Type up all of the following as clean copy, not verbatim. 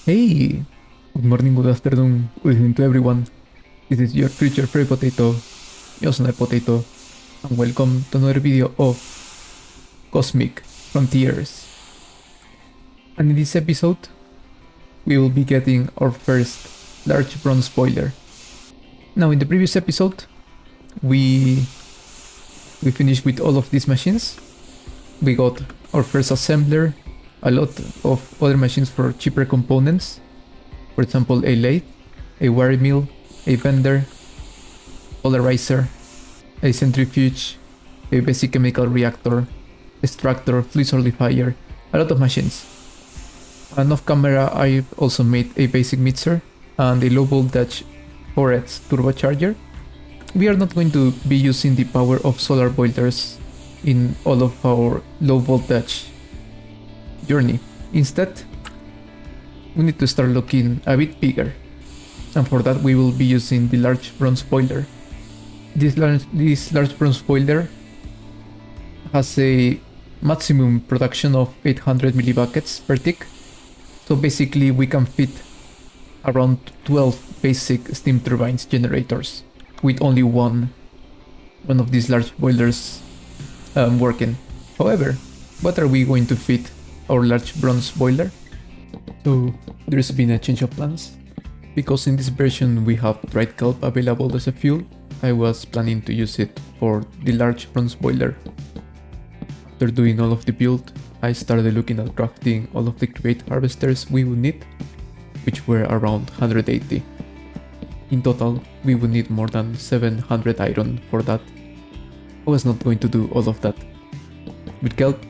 Hey, good morning, good afternoon, good evening to everyone. This is your future free potato, JustAPotato, and welcome to another video of Cosmic Frontiers. And in this episode, we will be getting our first large bronze boiler. Now, in the previous episode, we finished with all of these machines. We got our first assembler, a lot of other machines for cheaper components. For example, a lathe, a wire mill, a vendor, polarizer, a centrifuge, a basic chemical reactor, extractor, fluid solidifier, a lot of machines. And off camera, I've also made a basic mixer and a low voltage 4X turbocharger. We are not going to be using the power of solar boilers in all of our low voltage journey. Instead, we need to start looking a bit bigger, and for that we will be using the large bronze boiler. This large bronze boiler has a maximum production of 800 millibuckets per tick, so basically we can fit around 12 basic steam turbines generators with only one of these large boilers working. However, what are we going to fit our large bronze boiler? So there's been a change of plans. Because in this version we have dried kelp available as a fuel, I was planning to use it for the large bronze boiler. After doing all of the build, I started looking at crafting all of the crate harvesters we would need, which were around 180. In total, we would need more than 700 iron for that. I was not going to do all of that. With kelp,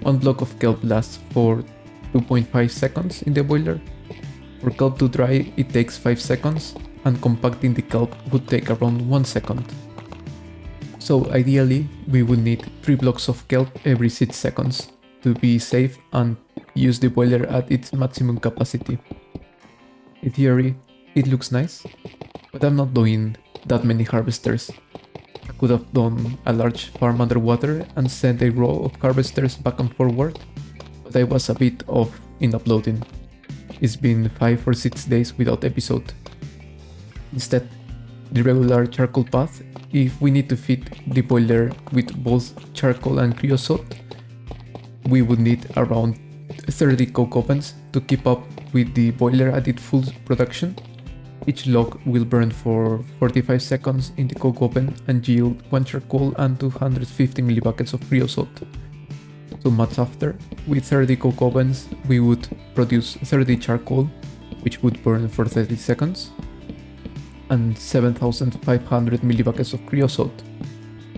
one block of kelp lasts for 2.5 seconds in the boiler. For kelp to dry, it takes 5 seconds, and compacting the kelp would take around 1 second. So ideally, we would need 3 blocks of kelp every 6 seconds to be safe and use the boiler at its maximum capacity. In theory, it looks nice, but I'm not doing that many harvesters. I could have done a large farm underwater and sent a row of harvesters back and forward, but I was a bit off in uploading. It's been 5 or 6 days without episode. Instead, the regular charcoal path, if we need to fit the boiler with both charcoal and creosote, we would need around 30 coke ovens to keep up with the boiler at its full production. Each log will burn for 45 seconds in the coke oven and yield 1 charcoal and 250 millibuckets of creosote. So much after, with 30 coke ovens, we would produce 30 charcoal, which would burn for 30 seconds, and 7,500 millibuckets of creosote,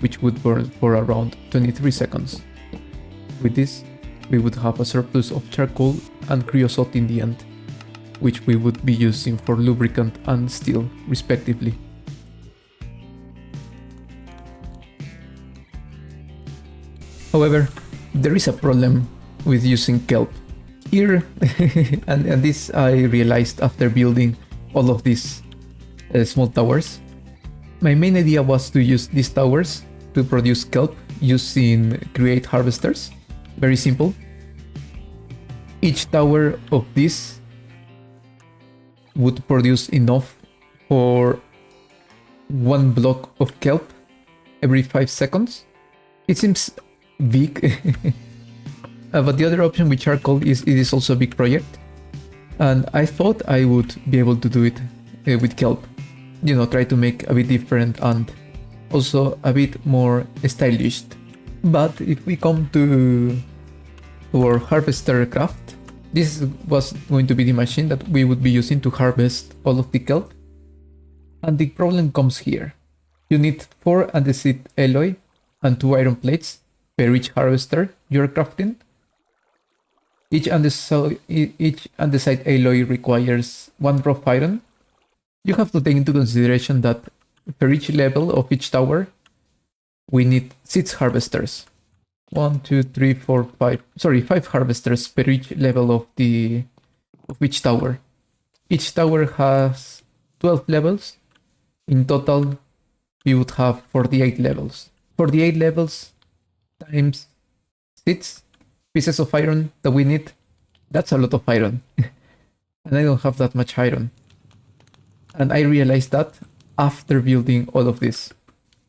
which would burn for around 23 seconds. With this, we would have a surplus of charcoal and creosote in the end, which we would be using for lubricant and steel, respectively. However, there is a problem with using kelp. Here, and this I realized after building all of these small towers. My main idea was to use these towers to produce kelp using crate harvesters. Very simple. Each tower of this would produce enough for 1 block of kelp every 5 seconds. It seems big, but the other option with charcoal is it is also a big project, and I thought I would be able to do it with kelp. You know, try to make a bit different and also a bit more stylish. But if we come to our harvester craft, this was going to be the machine that we would be using to harvest all of the kelp. And the problem comes here. You need 4 andesite alloy and 2 iron plates per each harvester you're crafting. Each andesite alloy requires 1 rough iron. You have to take into consideration that for each level of each tower, we need 6 harvesters. 5 harvesters per each level of each tower. Each tower has 12 levels. In total, we would have 48 levels. 48 levels times 6 pieces of iron that we need. That's a lot of iron. And I don't have that much iron. And I realized that after building all of this.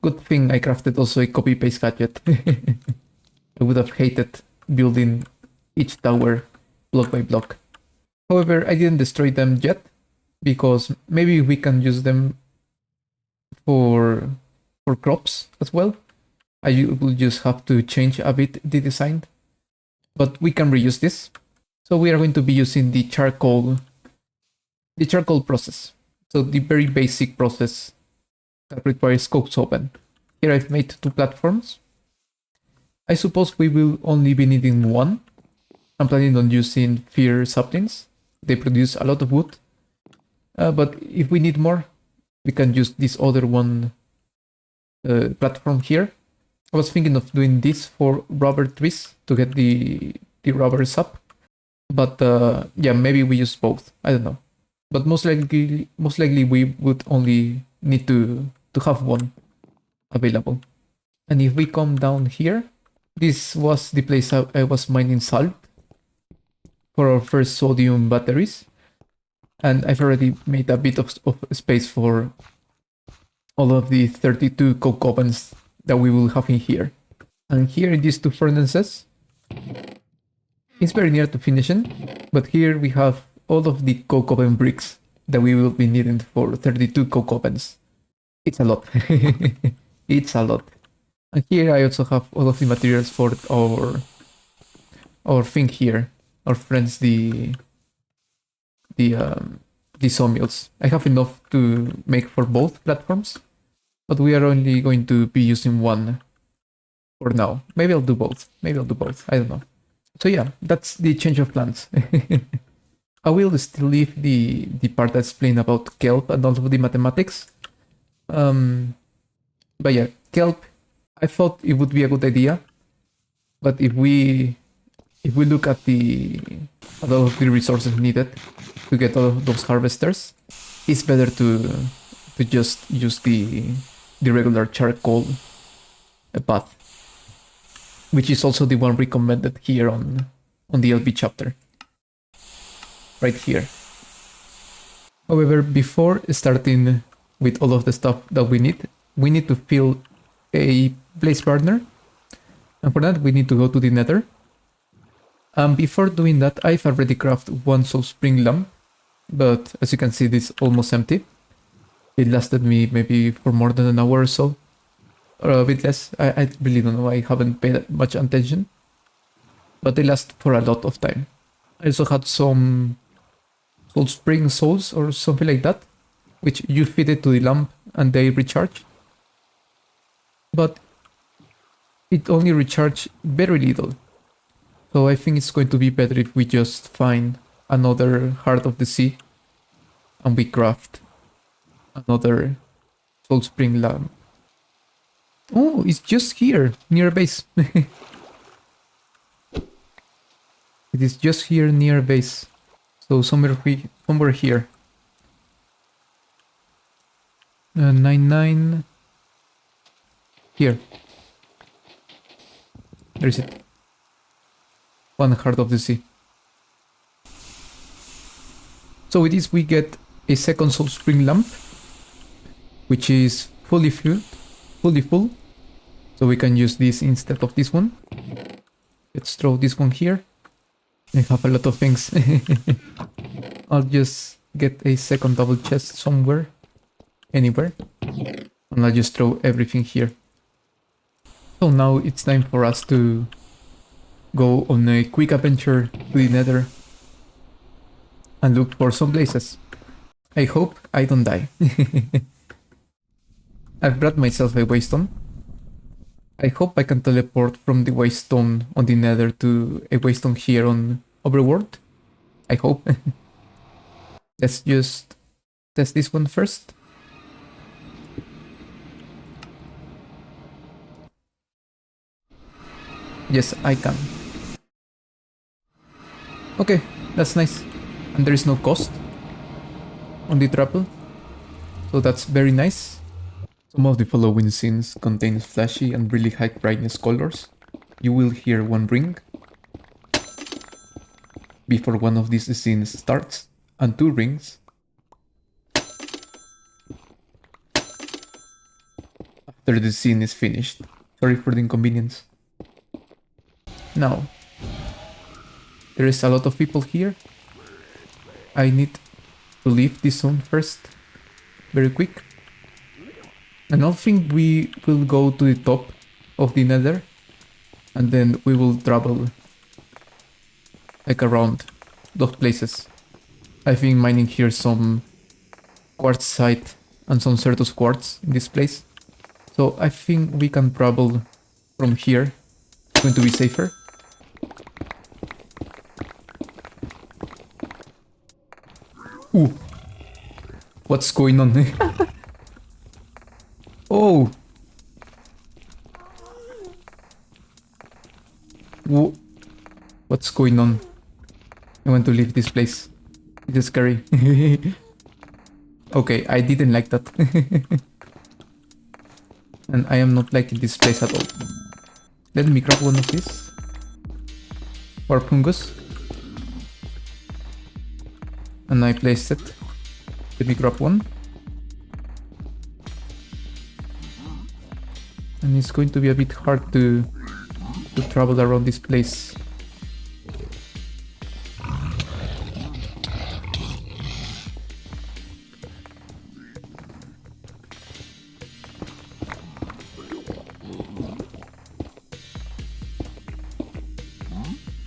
Good thing I crafted also a copy-paste gadget. I would have hated building each tower block by block. However, I didn't destroy them yet, because maybe we can use them for crops as well. I will just have to change a bit the design, but we can reuse this. So we are going to be using the charcoal process. So the very basic process that requires coke oven. Here I've made 2 platforms. I suppose we will only be needing 1. I'm planning on using fir saplings. They produce a lot of wood. But if we need more, we can use this other one platform here. I was thinking of doing this for rubber trees to get the rubber sap. But yeah, maybe we use both. I don't know. But most likely we would only need to have 1 available. And if we come down here, this was the place I was mining salt for our first sodium batteries. And I've already made a bit of space for all of the 32 coke ovens that we will have in here. And here in these 2 furnaces, it's very near to finishing, but here we have all of the coke oven bricks that we will be needing for 32 coke ovens. It's a lot. It's a lot. And here I also have all of the materials for our thing here, our friends, the sawmills. I have enough to make for both platforms, but we are only going to be using 1 for now. Maybe I'll do both. I don't know. So yeah, that's the change of plans. I will still leave the part that's explained about kelp and all of the mathematics. But yeah, kelp, I thought it would be a good idea. But if we look at all of the resources needed to get all of those harvesters, it's better to just use the regular charcoal path, which is also the one recommended here on the LB chapter, right here. However, before starting with all of the stuff that we need to fill a blaze burner, and for that we need to go to the nether. And before doing that, I've already crafted 1 soul spring lamp, but as you can see, this is almost empty. It lasted me maybe for more than an hour or so, or a bit less. I really don't know, I haven't paid much attention, but they last for a lot of time. I also had some soul spring souls or something like that, which you feed it to the lamp and they recharge. But it only recharges very little. So I think it's going to be better if we just find another Heart of the Sea and we craft another soul spring lamp. Oh, it's just here, near base. It is just here near base. So somewhere here. 99. Here. There is it. 1 Heart of the Sea. So with this we get a second soul spring lamp, which is fully full. So we can use this instead of this one. Let's throw this one here. I have a lot of things. I'll just get a second double chest somewhere, anywhere, and I'll just throw everything here. So now it's time for us to go on a quick adventure to the nether and look for some blazes. I hope I don't die. I've brought myself a waystone. I hope I can teleport from the waystone on the nether to a waystone here on Overworld. I hope. Let's just test this one first. Yes, I can. Okay, that's nice. And there is no cost on the travel, so that's very nice. Some of the following scenes contains flashy and really high brightness colors. You will hear one ring before one of these scenes starts, and 2 rings. After the scene is finished. Sorry for the inconvenience. Now, there is a lot of people here. I need to leave this zone first. Very quick. And I think we will go to the top of the nether. And then we will travel like around those places. I've been mining here some quartzite and some Certus quartz in this place. So I think we can travel from here. It's going to be safer. Ooh. What's going on? Oh. Whoa. What's going on? I want to leave this place. It is scary. Okay, I didn't like that. And I am not liking this place at all. Let me grab one of these. Warp fungus. And I placed it. Let me grab one. And it's going to be a bit hard to travel around this place.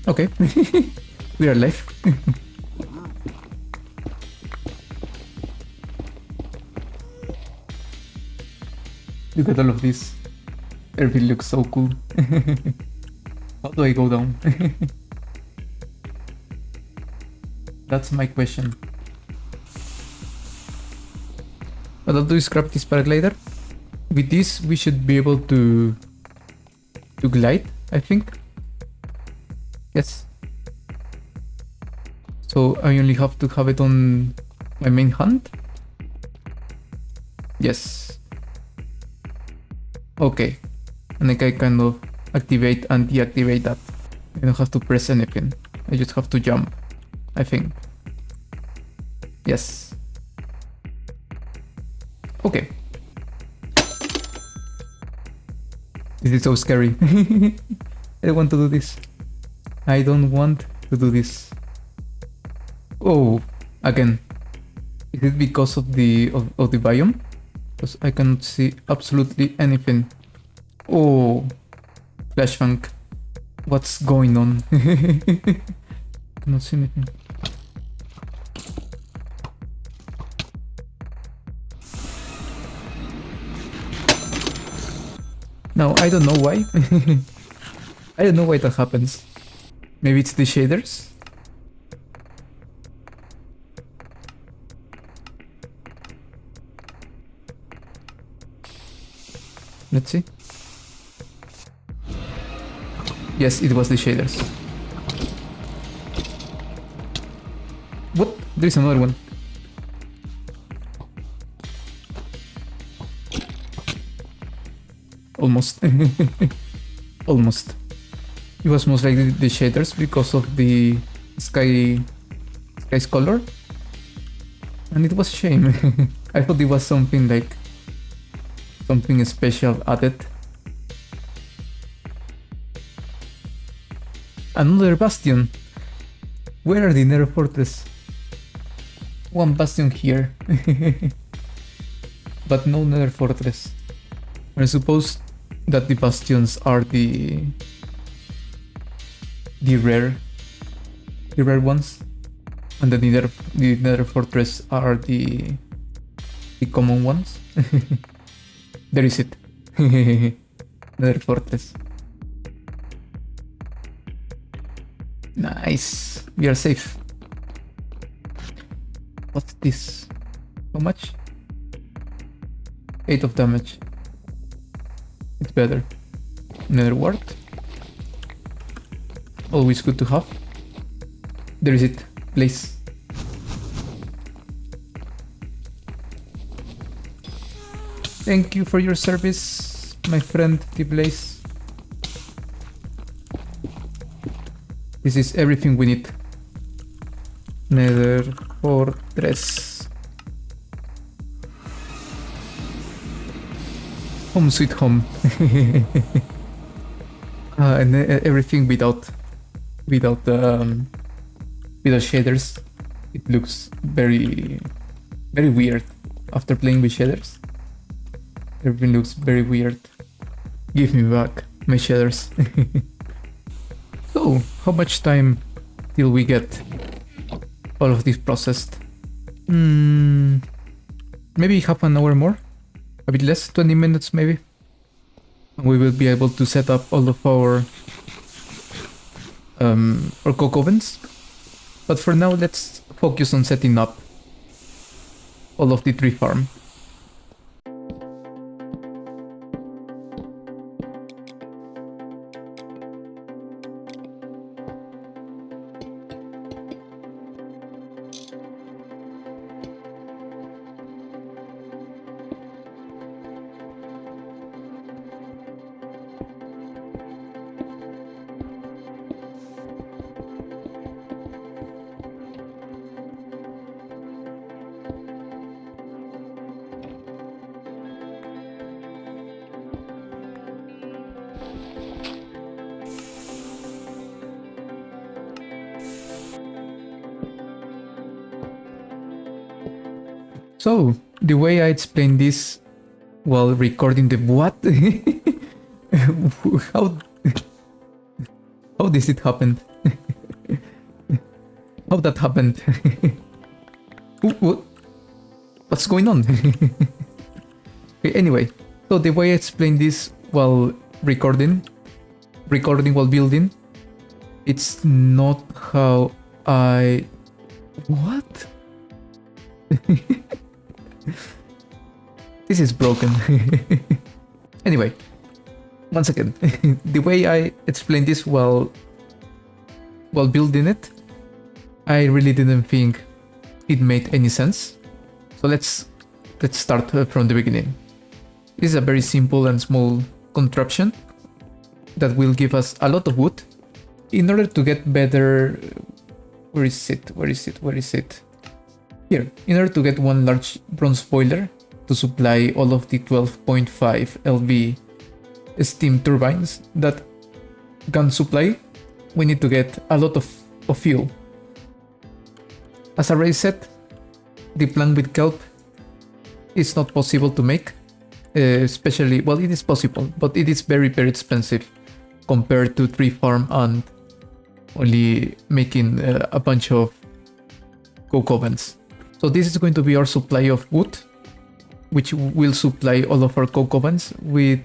Okay, we are alive. Look at all of this. Everything looks so cool. How do I go down? That's my question. But I'll do is grab this paraglider. With this, we should be able to glide, I think. Yes. So I only have to have it on my main hand. Yes. Okay. And I can kind of activate and deactivate that. I don't have to press anything. I just have to jump, I think. Yes. Okay. This is so scary. I don't want to do this. I don't want to do this. Oh, again. Is it because of the biome? Because I cannot see absolutely anything. Oh, flashbang. What's going on? Cannot see anything. Now, I don't know why. I don't know why that happens. Maybe it's the shaders? Let's see. Yes, it was the shaders. What? There's another one. Almost. Almost. It was most likely the shaders because of the sky's color. And it was a shame. I thought it was something like something special added. Another bastion. Where are the Nether Fortress? One bastion here. But no Nether Fortress. I suppose that the bastions are the rare ones, and the Nether Fortress are the common ones. There is it. Nether Fortress. Nice. We are safe. What's this? How much? 8 of damage. It's better. Nether wart. Always good to have. There is it. Place. Thank you for your service, my friend, the Blaze. This is everything we need. Nether Fortress. Home sweet home. And everything without shaders. It looks very weird after playing with shaders. Everything looks very weird. Give me back my shaders. So, how much time till we get all of this processed? Maybe half an hour more? A bit less? 20 minutes maybe? And we will be able to set up all of our coke ovens. But for now, let's focus on setting up all of the tree farm. So, the way I explained this while recording the what? how this it happened? How that happened? What's going on? Okay, anyway, so the way I explained this while recording while building, it's not how I... What? This is broken. Anyway, once again, the way I explained this while building it, I really didn't think it made any sense. So let's start from the beginning. This is a very simple and small contraption that will give us a lot of wood in order to get better... Where is it? Here, in order to get one large bronze boiler to supply all of the 12.5 LV steam turbines that can supply, we need to get a lot of fuel. As I already said, the plank with kelp is not possible to make, especially, well, it is possible, but it is very expensive compared to tree farm and only making a bunch of coke ovens. So this is going to be our supply of wood, which will supply all of our coke ovens with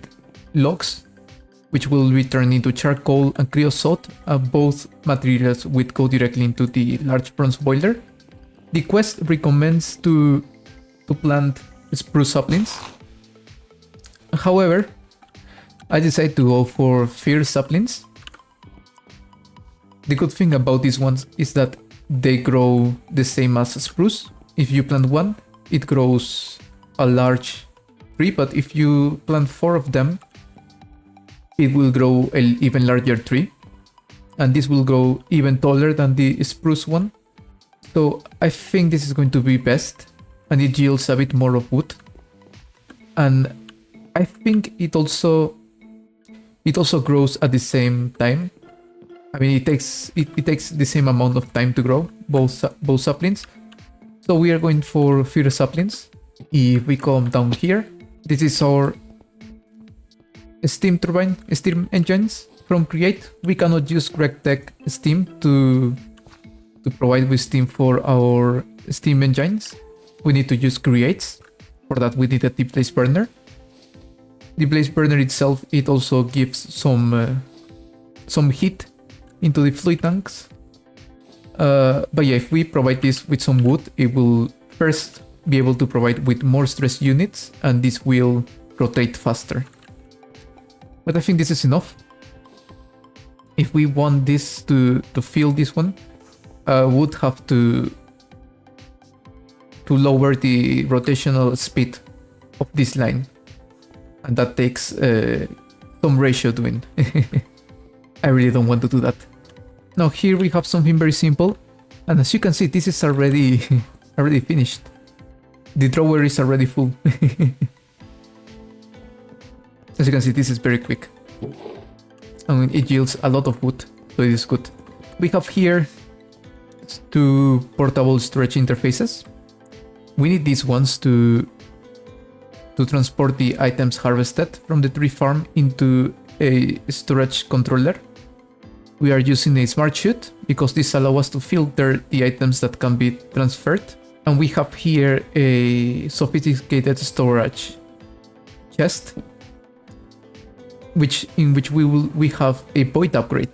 logs, which will be turned into charcoal and creosote. Both materials would go directly into the large bronze boiler. The quest recommends to plant spruce saplings. However, I decided to go for fir saplings. The good thing about these ones is that they grow the same as spruce. If you plant one, it grows a large tree, but if you plant 4 of them, it will grow an even larger tree. And this will grow even taller than the spruce one. So I think this is going to be best, and it yields a bit more of wood. And I think it also grows at the same time. I mean, it takes the same amount of time to grow both saplings. So we are going for fir saplings. If we come down here, this is our steam engines from Create. We cannot use GregTech Steam to provide with steam for our steam engines. We need to use Creates. For that, we need a blaze burner. The blaze burner itself, it also gives some heat into the fluid tanks. But yeah, if we provide this with some wood, it will first be able to provide with more stress units, and this will rotate faster. But I think this is enough. If we want this to fill this one, would have to lower the rotational speed of this line, and that takes some ratio doing. I really don't want to do that. Now here we have something very simple. And as you can see, this is already already finished. The drawer is already full. As you can see, this is very quick. And it yields a lot of wood, so it is good. We have here 2 portable storage interfaces. We need these ones to transport the items harvested from the tree farm into a storage controller. We are using a smart chute because this allows us to filter the items that can be transferred. And we have here a sophisticated storage chest, in which we have a void upgrade.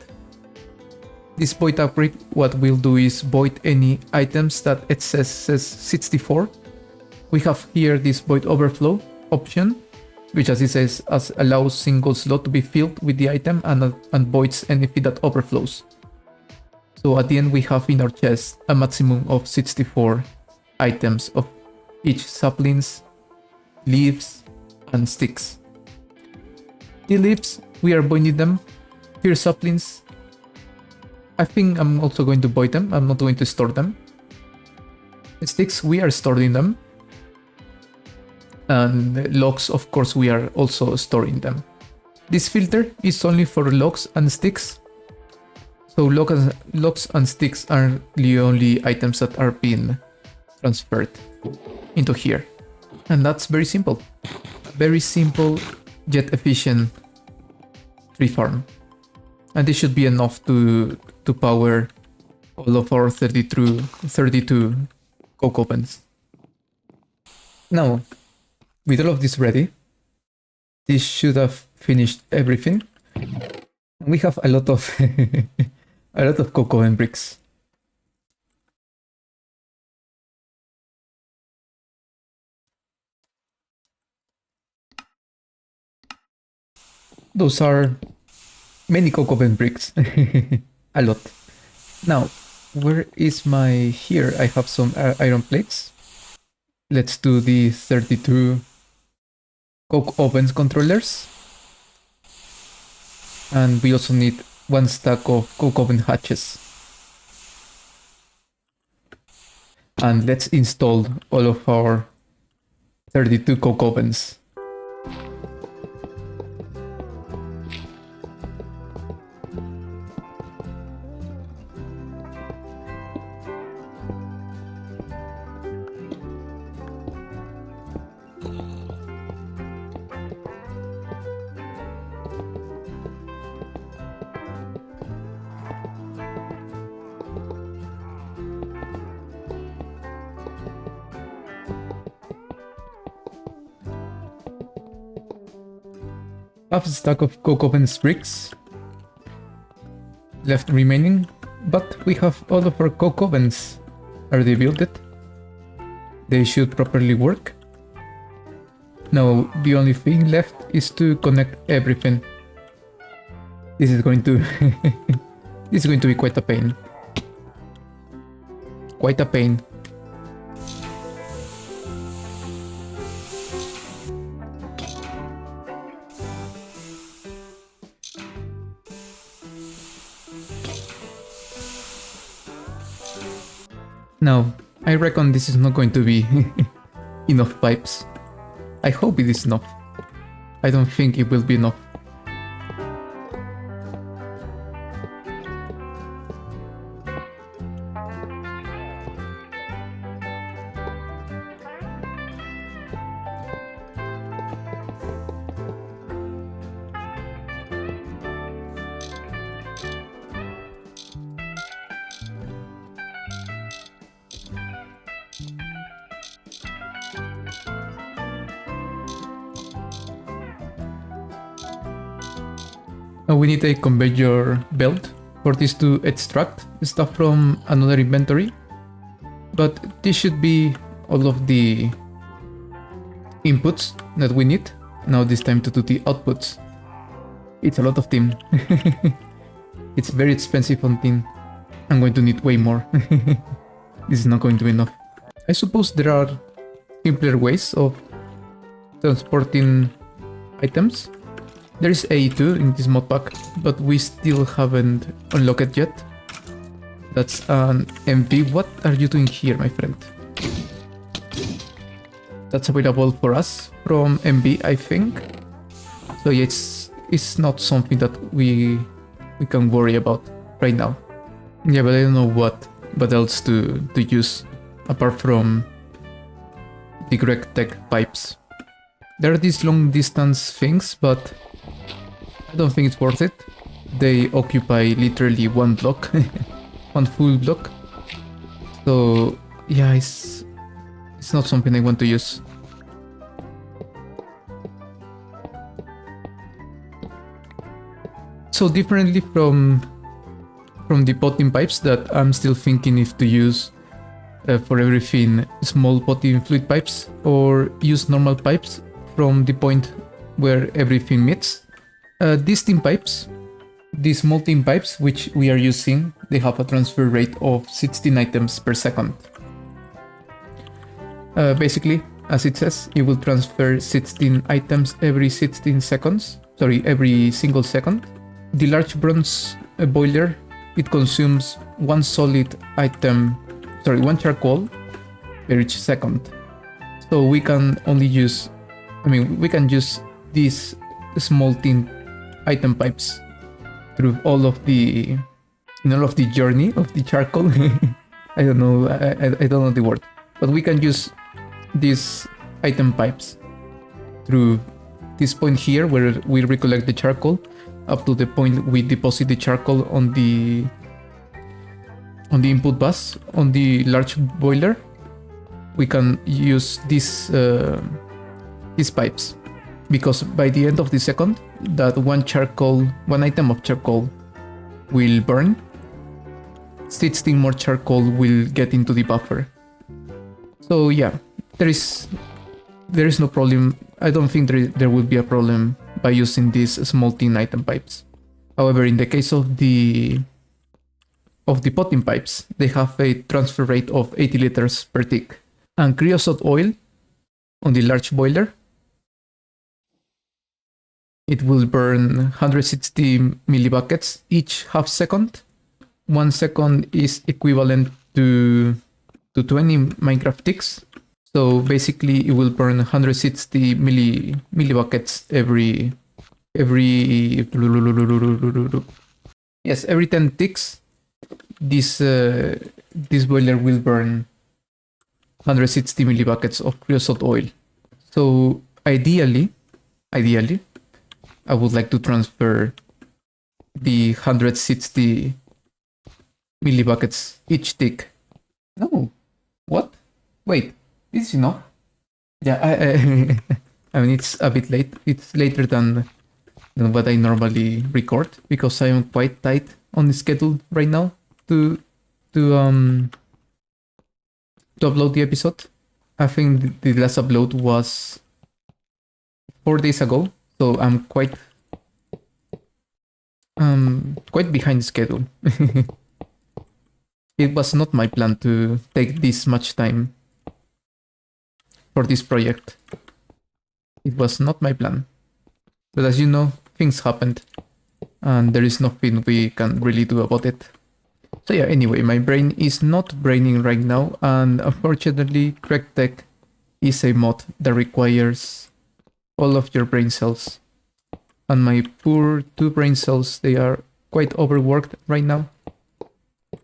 This void upgrade, what we'll do is void any items that it says 64. We have here this void overflow option, which as it says allows single slot to be filled with the item and voids anything that overflows. So at the end we have in our chest a maximum of 64 items of each saplings, leaves, and sticks. The leaves, we are voiding them. Here saplings, I think I'm also going to void them. I'm not going to store them. The sticks, we are storing them. And logs, of course, we are also storing them. This filter is only for logs and sticks. So logs and sticks are the only items that are being transferred into here. And that's very simple. Very simple yet efficient tree farm. And this should be enough to power all of our 32 coke ovens. Now, with all of this ready, this should have finished everything. We have a lot of a lot of coke oven bricks. Those are many coke oven bricks. A lot. Now, where is my... Here I have some iron plates. Let's do the 32 coke ovens controllers. And we also need 1 stack of coke oven hatches. And let's install all of our 32 coke ovens. Half a stack of coke oven bricks left remaining, but we have all of our coke ovens already built. They should properly work. Now the only thing left is to connect everything. This is going to this is going to be quite a pain. Quite a pain. Now, I reckon this is not going to be enough pipes. I hope it is enough. I don't think it will be enough. Now we need a conveyor belt for this to extract stuff from another inventory. But this should be all of the inputs that we need. Now this time to do the outputs. It's a lot of tin. It's very expensive on tin. I'm going to need way more. This is not going to be enough. I suppose there are simpler ways of transporting items. There is A2 in this mod pack, but we still haven't unlocked it yet. That's an MP. What are you doing here, my friend? That's available for us from MB, I think. So yeah, it's not something that we can worry about right now. Yeah, but I don't know what else to use apart from the GregTech pipes. There are these long distance things, but I don't think it's worth it. They occupy literally one block, one full block. So yeah, it's not something I want to use. So differently from the potting pipes that I'm still thinking if to use for everything small potting fluid pipes or use normal pipes from the point where everything meets. These tin pipes, these small tin pipes which we are using, they have a transfer rate of 16 items per second. Basically, as it says, it will transfer 16 items every 16 seconds. Sorry, every single second. The large bronze boiler, it consumes one solid item, sorry, one charcoal per each second. So we can only use, we can use these small tin item pipes through all of the, in all of the journey of the charcoal. I don't know, I don't know the word, but we can use these item pipes through this point here where we recollect the charcoal up to the point we deposit the charcoal on the input bus on the large boiler. We can use these pipes because by the end of the second that one item of charcoal will burn, 16 more charcoal will get into the buffer. So yeah, there is no problem. I don't think there will be a problem by using these small tin item pipes. However, in the case of the potting pipes, they have a transfer rate of 80 liters per tick. And creosote oil on the large boiler, it will burn 160 millibuckets each half second. 1 second is equivalent to 20 Minecraft ticks. So basically it will burn 160 millibuckets every yes, every 10 ticks. This boiler will burn 160 millibuckets of creosote oil. So ideally, I would like to transfer the 160 millibuckets each tick. No, what? Wait. This is enough. Yeah, I mean it's a bit late. It's later than what I normally record because I am quite tight on the schedule right now to upload the episode. I think the last upload was 4 days ago, so I'm quite behind schedule. It was not my plan to take this much time for this project. It was not my plan. But as you know, things happened and there is nothing we can really do about it. So yeah, anyway, my brain is not braining right now, and unfortunately GregTech is a mod that requires all of your brain cells. And my poor 2 brain cells, they are quite overworked right now.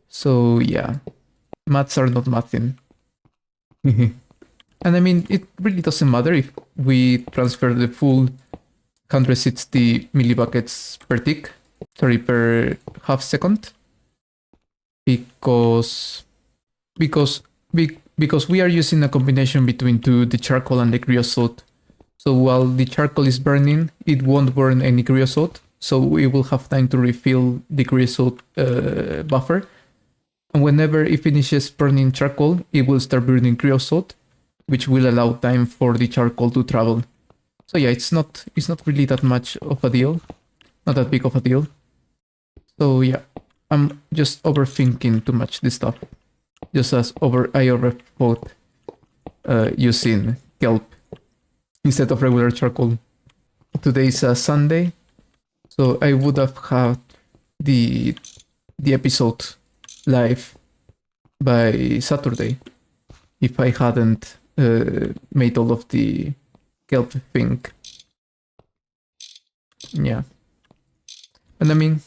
So yeah, maths are not mathing. And I mean, it really doesn't matter if we transfer the full 160 millibuckets per tick, sorry, per half second, because we are using a combination between the charcoal and the creosote. So while the charcoal is burning, it won't burn any creosote, so we will have time to refill the creosote buffer. And whenever it finishes burning charcoal, it will start burning creosote, which will allow time for the charcoal to travel. So yeah, it's not really that much of a deal, not that big of a deal. So yeah, I'm just overthinking too much this stuff. Just as I overthought using kelp instead of regular charcoal. Today is a Sunday, so I would have had the episode live by Saturday if I hadn't made all of the kelp thing. Yeah. And I mean,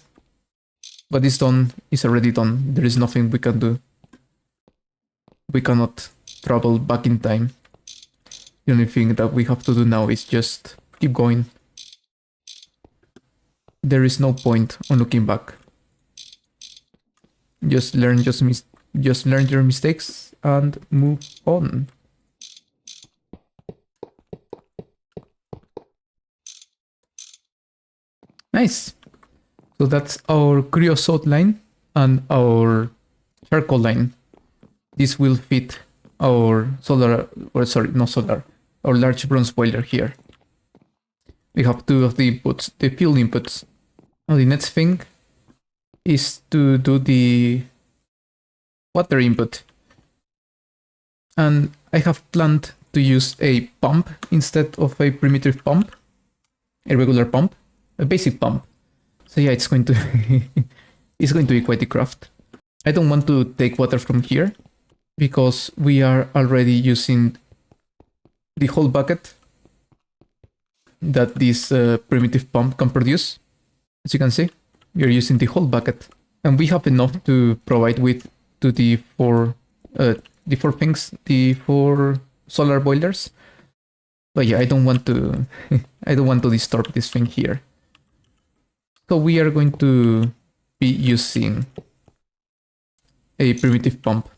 what is done is already done. There is nothing we can do. We cannot travel back in time. The only thing that we have to do now is just keep going. There is no point on looking back. Just learn your mistakes and move on. Nice. So that's our creosote line and our charcoal line. This will fit our solar, or sorry, not solar, our large bronze boiler here. We have two of the inputs, the fuel inputs. Now the next thing is to do the water input. And I have planned to use a pump instead of a primitive pump, a regular pump, a basic pump. So yeah, it's going to it's going to be quite a craft. I don't want to take water from here because we are already using the whole bucket that this primitive pump can produce. As you can see, we are using the whole bucket, and we have enough to provide with to the four solar boilers. But yeah, I don't want to I don't want to disturb this thing here. So we are going to be using a primitive pump.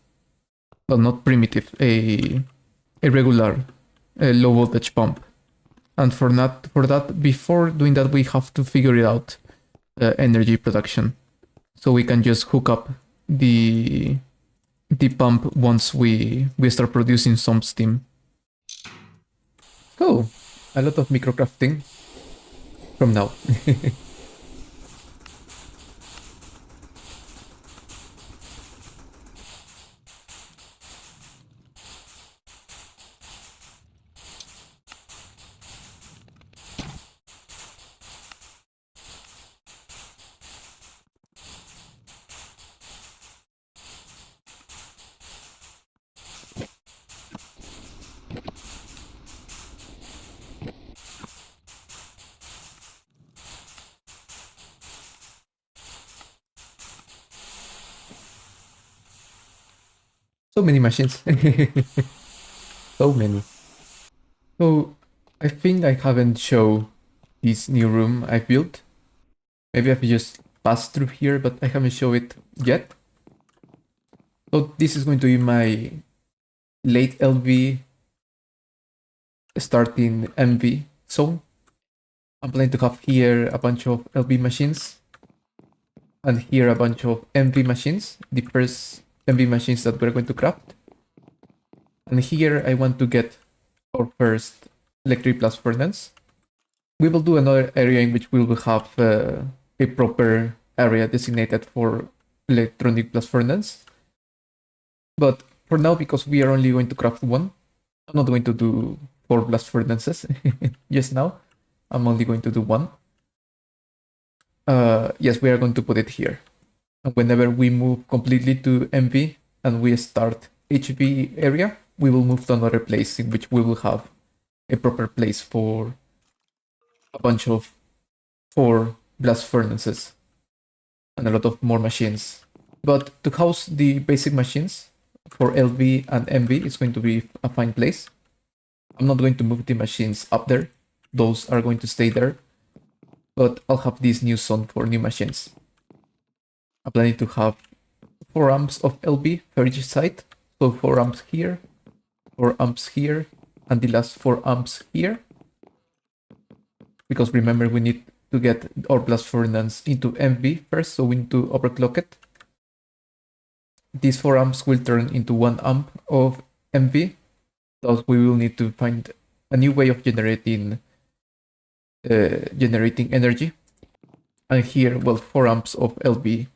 Well, not primitive, a regular low voltage pump. And for that, before doing that, we have to figure it out, energy production. So we can just hook up the pump once we start producing some steam. Oh, a lot of microcrafting from now. So many machines. So many. So I think I haven't shown this new room I built. Maybe I've just passed through here, but I haven't shown it yet. So this is going to be my late LV starting MV zone. I'm planning to have here a bunch of LV machines and here a bunch of MV machines, the first MV machines that we're going to craft. And here I want to get our first electric blast furnace. We will do another area in which we will have a proper area designated for electronic blast furnace. But for now, because we are only going to craft one, I'm not going to do 4 blast furnaces just now. I'm only going to do one. Yes, we are going to put it here. And whenever we move completely to MV and we start HV area, we will move to another place in which we will have a proper place for a bunch of 4 blast furnaces and a lot of more machines. But to house the basic machines for LV and MV is going to be a fine place. I'm not going to move the machines up there. Those are going to stay there. But I'll have this new zone for new machines. I'm planning to have 4 amps of LV for each side. So 4 amps here, 4 amps here, and the last 4 amps here. Because remember, we need to get our blast furnace into MV first, so we need to overclock it. These 4 amps will turn into 1 amp of MV. Thus we will need to find a new way of generating energy. And here, well, 4 amps of LV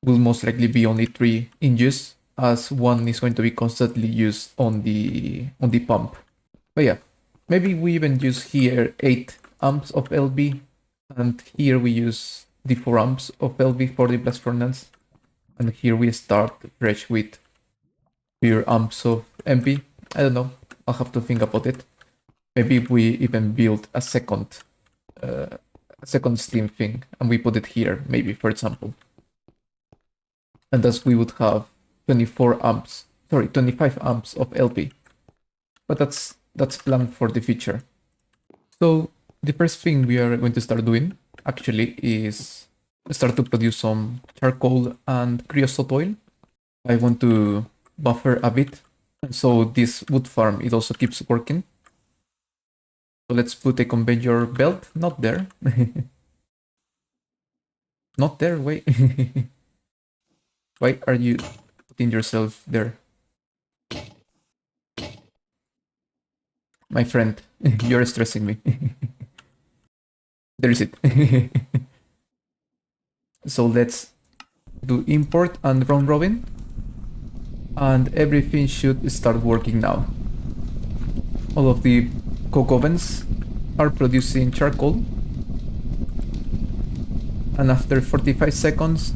will most likely be only 3 in use, as 1 is going to be constantly used on the pump. But yeah, maybe we even use here 8 amps of LV, and here we use the 4 amps of LV for the blast furnace, And here we start fresh with pure amps of MP. I don't know. I'll have to think about it. Maybe we even build a second Steam thing and we put it here, maybe, for example. And thus we would have 25 amps of LP. But that's planned for the future. So the first thing we are going to start doing actually is start to produce some charcoal and creosote oil. I want to buffer a bit, and so this wood farm, it also keeps working. So let's put a conveyor belt, not there. Not there, wait. Why are you putting yourself there? My friend, you're stressing me. There is it. So let's do import and round robin. And everything should start working now. All of the coke ovens are producing charcoal. And after 45 seconds,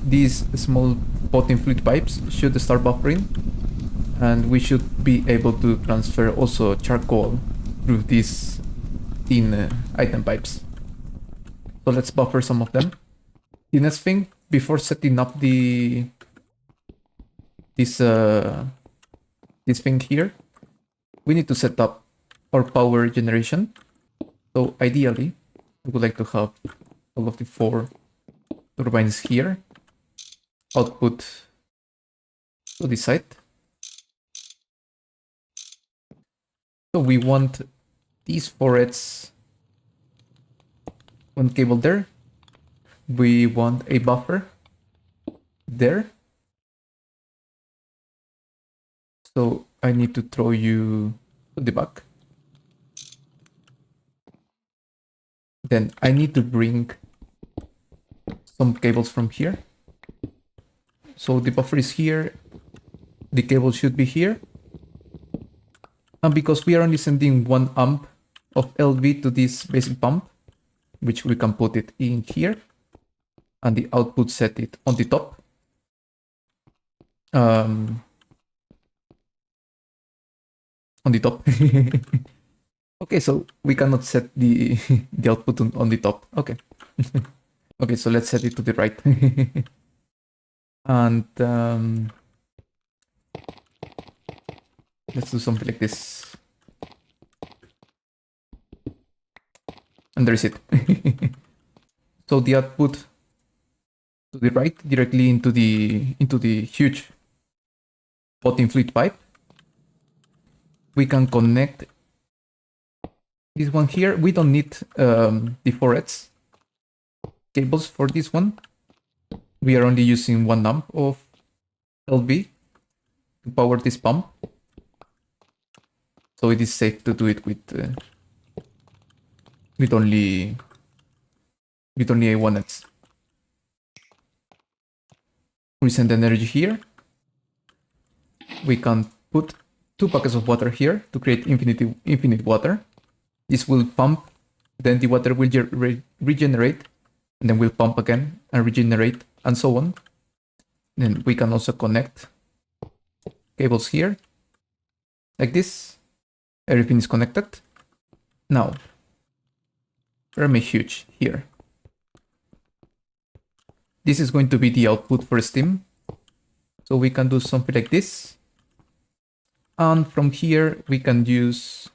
these small potting fluid pipes should start buffering. And we should be able to transfer also charcoal through these thin item pipes. So let's buffer some of them. The next thing, before setting up this thing here, we need to set up our power generation. So ideally, we would like to have all of the 4 turbines here. Output to the side. So we want these 4 heads, 1 cable there. We want a buffer there. So I need to throw you to the back. Then I need to bring some cables from here. So the buffer is here. The cable should be here. And because we are only sending 1 amp of LV to this basic pump, which we can put it in here, and the output set it on the top. On the top. Okay, so we cannot set the output on the top. Okay. Okay, so let's set it to the right. And let's do something like this. And there's it. So the output to the right, directly into the huge potting fluid pipe. We can connect this one here. We don't need the 4 heads cables for this one. We are only using 1 amp of LV to power this pump. So it is safe to do it with only a 1 heads. We send energy here. We can put 2 buckets of water here to create infinite water. This will pump, then the water will regenerate, and then will pump again and regenerate, and so on. Then we can also connect cables here, like this. Everything is connected. Now, perma huge here. This is going to be the output for Steam. So we can do something like this. And from here, we can use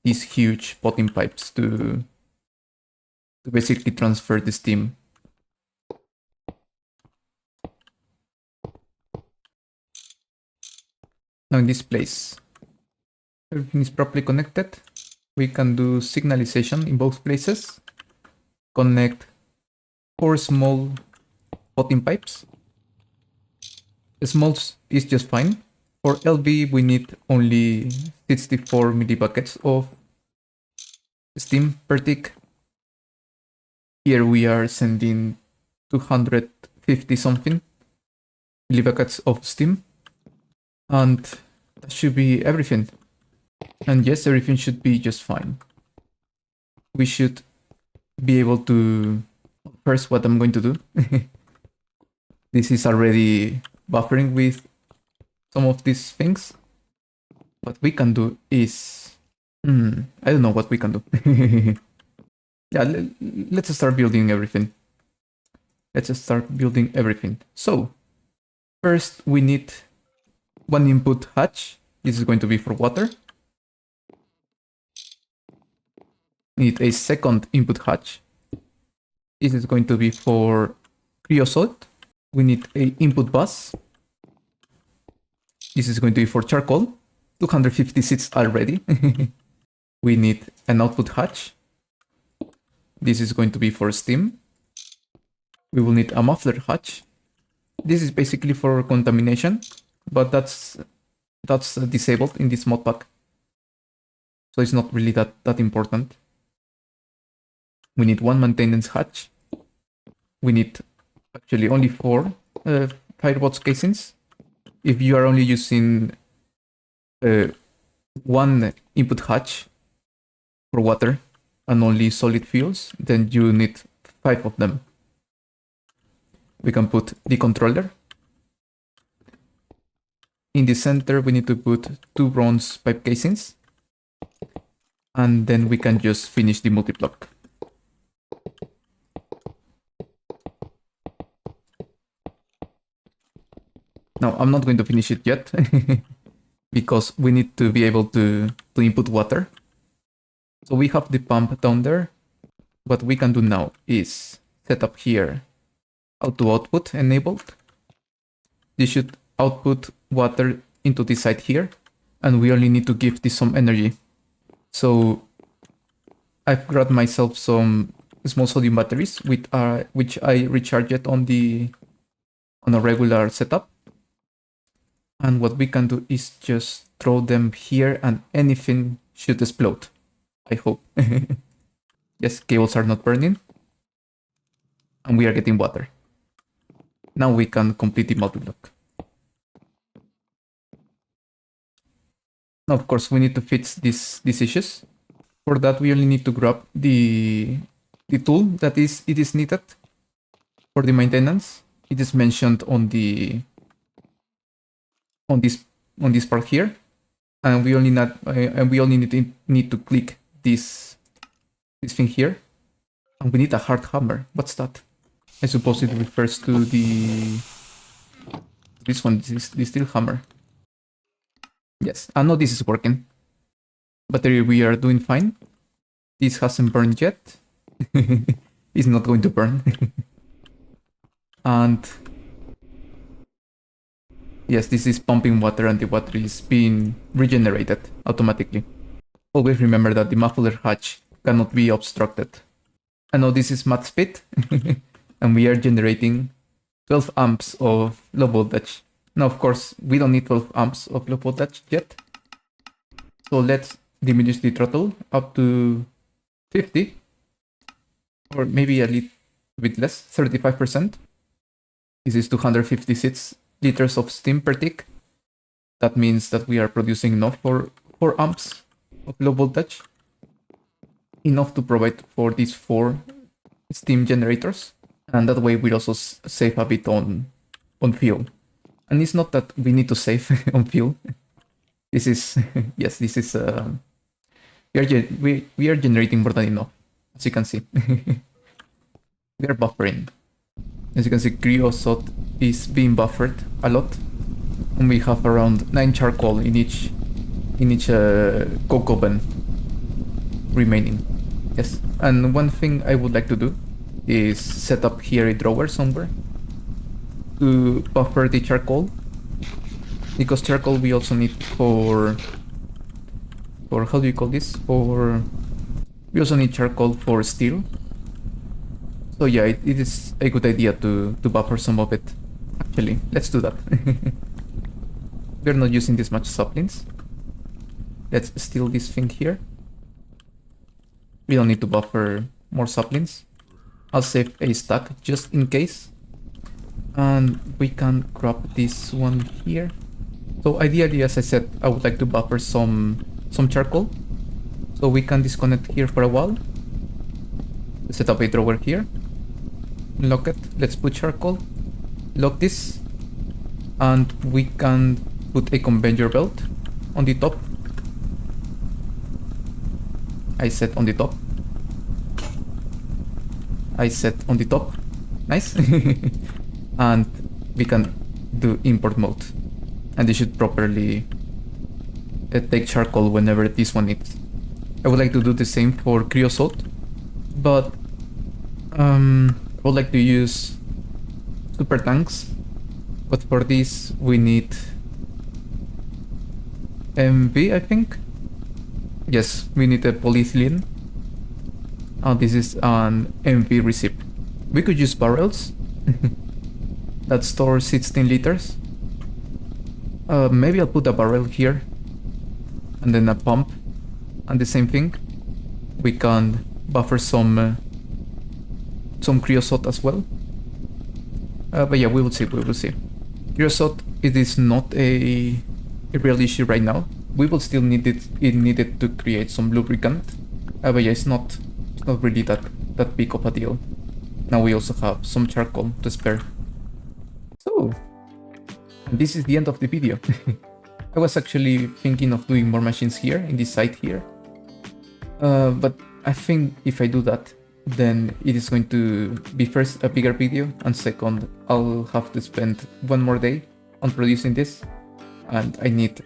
these huge potting pipes to basically transfer the steam. Now in this place, everything is properly connected. We can do signalization in both places. Connect 4 small potting pipes. Smalls is just fine. For LV, we need only 64 millibuckets of steam per tick. Here we are sending 250 something millibuckets of steam. And that should be everything. And yes, everything should be just fine. We should be able to... First, what I'm going to do This is already buffering with some of these things. What we can do is... I don't know what we can do. Yeah, let's start building everything. Let's start building everything. So, first we need one input hatch. This is going to be for water. We need a second input hatch. This is going to be for creosote. We need a input bus. This is going to be for charcoal. 250 seeds already. We need an output hatch. This is going to be for steam. We will need a muffler hatch. This is basically for contamination, but that's disabled in this mod pack. So it's not really that important. We need one maintenance hatch. We need actually only 4 firebox casings. If you are only using one input hatch for water and only solid fuels, then you need 5 of them. We can put the controller. In the center, we need to put 2 bronze pipe casings. And then we can just finish the multi-block. Now, I'm not going to finish it yet. Because we need to be able to input water. So we have the pump down there. What we can do now is set up here auto output enabled. This should output water into the side here, and we only need to give this some energy. So I've grabbed myself some small sodium batteries with which I recharge it on a regular setup. And what we can do is just throw them here and anything should explode. I hope. Yes, cables are not burning. And we are getting water. Now we can complete the multi-block. Now, of course, we need to fix these issues. For that, we only need to grab the tool that it is needed for the maintenance. It is mentioned on this part here, and we only need to click this thing here, and we need a hard hammer. What's that? I suppose it refers to this one, the steel hammer. Yes, I know this is working. Battery, we are doing fine. This hasn't burned yet. It's not going to burn. And yes, this is pumping water and the water is being regenerated automatically. Always remember that the muffler hatch cannot be obstructed. I know this is max speed. And we are generating 12 amps of low voltage. Now, of course, we don't need 12 amps of low voltage yet. So let's diminish the throttle up to 50. Or maybe a little bit less, 35%. This is 256 liters of steam per tick. That means that we are producing enough for 4 amps of low voltage. Enough to provide for these 4 steam generators. And that way we also save a bit on fuel. And it's not that we need to save on fuel. This is, yes, this is, we are generating more than enough, as you can see. We are buffering. As you can see, creosote is being buffered a lot. And we have around 9 charcoal in each coke oven remaining. Yes, and one thing I would like to do is set up here a drawer somewhere to buffer the charcoal, because charcoal we also need for how do you call this? We also need charcoal for steel. So yeah, it is a good idea to buffer some of it. Actually, let's do that. We're not using this much saplings. Let's steal this thing here. We don't need to buffer more saplings. I'll save a stack just in case. And we can grab this one here. So ideally, as I said, I would like to buffer some charcoal. So we can disconnect here for a while. Set up a drawer here. Lock it. Let's put charcoal. lock this, and we can put a conveyor belt on the top. I set on the top. I set on the top. Nice. And we can do import mode, and this should properly take charcoal whenever this one needs. I would like to do the same for creosote, but I would like to use super tanks, but for this we need MV, I think. Yes, we need a polyethylene. This is an MV receipt. We could use barrels that store 16 liters. Maybe I'll put a barrel here and then a pump, and the same thing. We can buffer some creosote as well. But yeah, we will see. Creosote, it is not a real issue right now. We will still need it. It needed to create some lubricant. But yeah, it's not really that big of a deal. Now we also have some charcoal to spare. So, this is the end of the video. I was actually thinking of doing more machines here in this site here. But I think if I do that, then it is going to be first a bigger video, and second, I'll have to spend one more day on producing this, and I need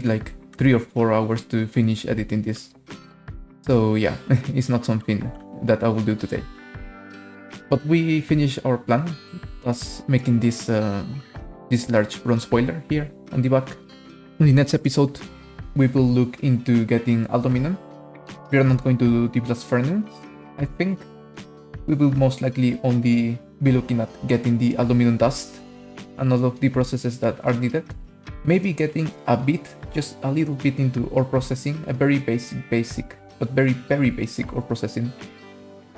like 3 or 4 hours to finish editing this. So yeah, it's not something that I will do today. But we finish our plan, plus making this large bronze boiler here on the back. In the next episode, we will look into getting aluminum. We are not going to do the blast furnace, I think. We will most likely only be looking at getting the aluminum dust and all of the processes that are needed. Maybe getting just a little bit into ore processing, a very basic, but very basic ore processing.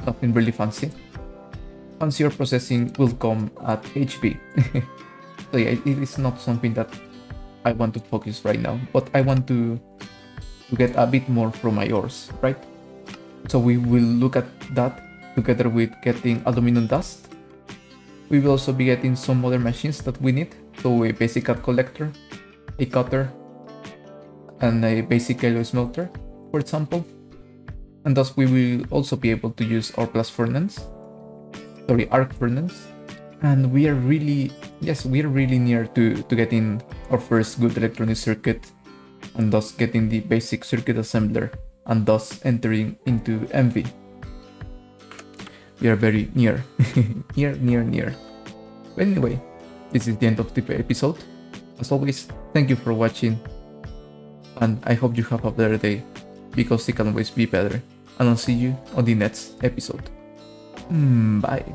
Nothing really fancy. Fancy ore processing will come at HV. So yeah, it is not something that I want to focus right now, but I want to get a bit more from my ores, right? So we will look at that together with getting aluminum dust. We will also be getting some other machines that we need. So a basic cut collector, a cutter, and a basic alloy smelter, for example. And thus we will also be able to use our arc furnace. And we are really near to getting our first good electronic circuit, and thus getting the basic circuit assembler, and thus entering into MV. We are very near. near. But anyway, this is the end of the episode. As always, thank you for watching, and I hope you have a better day, because it can always be better. And I'll see you on the next episode. Bye.